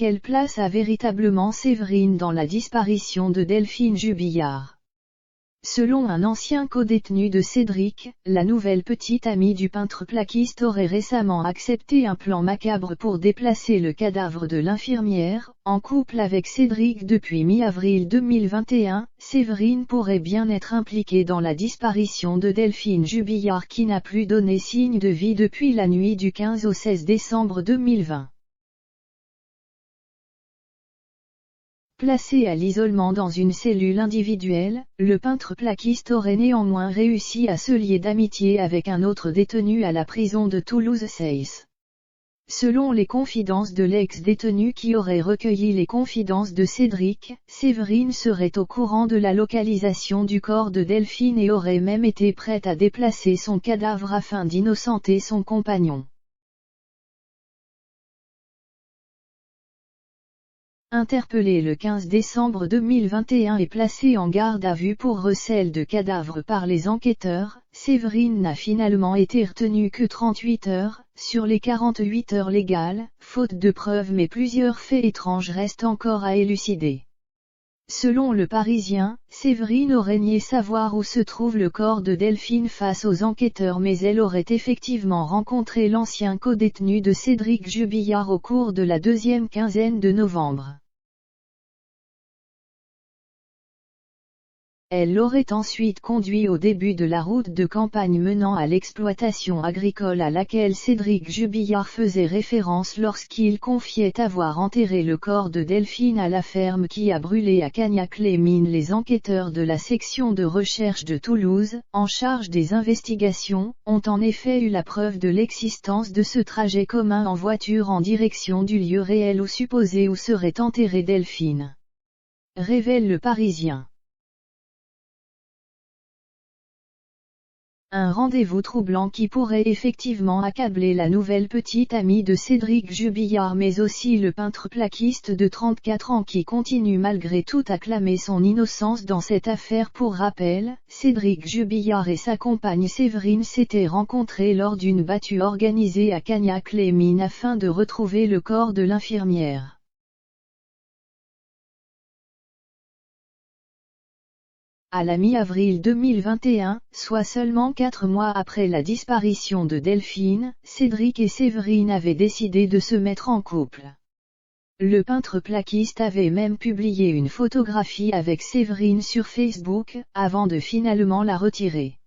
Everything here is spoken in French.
Quelle place a véritablement Séverine dans la disparition de Delphine Jubillard? Selon un ancien codétenu de Cédric, la nouvelle petite amie du peintre plaquiste aurait récemment accepté un plan macabre pour déplacer le cadavre de l'infirmière. En couple avec Cédric depuis mi-avril 2021, Séverine pourrait bien être impliquée dans la disparition de Delphine Jubillard qui n'a plus donné signe de vie depuis la nuit du 15 au 16 décembre 2020. Placé à l'isolement dans une cellule individuelle, le peintre plaquiste aurait néanmoins réussi à se lier d'amitié avec un autre détenu à la prison de Toulouse-Seyss. Selon les confidences de l'ex-détenu qui aurait recueilli les confidences de Cédric, Séverine serait au courant de la localisation du corps de Delphine et aurait même été prête à déplacer son cadavre afin d'innocenter son compagnon. Interpellée le 15 décembre 2021 et placée en garde à vue pour recel de cadavre par les enquêteurs, Séverine n'a finalement été retenue que 38 heures, sur les 48 heures légales, faute de preuves mais plusieurs faits étranges restent encore à élucider. Selon Le Parisien, Séverine aurait nié savoir où se trouve le corps de Delphine face aux enquêteurs mais elle aurait effectivement rencontré l'ancien codétenu de Cédric Jubillard au cours de la deuxième quinzaine de novembre. Elle l'aurait ensuite conduit au début de la route de campagne menant à l'exploitation agricole à laquelle Cédric Jubillard faisait référence lorsqu'il confiait avoir enterré le corps de Delphine à la ferme qui a brûlé à Cagnac-les-Mines. Les enquêteurs de la section de recherche de Toulouse, en charge des investigations, ont en effet eu la preuve de l'existence de ce trajet commun en voiture en direction du lieu réel ou supposé où serait enterrée Delphine. Révèle Le Parisien. Un rendez-vous troublant qui pourrait effectivement accabler la nouvelle petite amie de Cédric Jubillard mais aussi le peintre plaquiste de 34 ans qui continue malgré tout à clamer son innocence dans cette affaire. Pour rappel, Cédric Jubillard et sa compagne Séverine s'étaient rencontrés lors d'une battue organisée à Cagnac-les-Mines afin de retrouver le corps de l'infirmière. À la mi-avril 2021, soit seulement 4 mois après la disparition de Delphine, Cédric et Séverine avaient décidé de se mettre en couple. Le peintre plaquiste avait même publié une photographie avec Séverine sur Facebook, avant de finalement la retirer.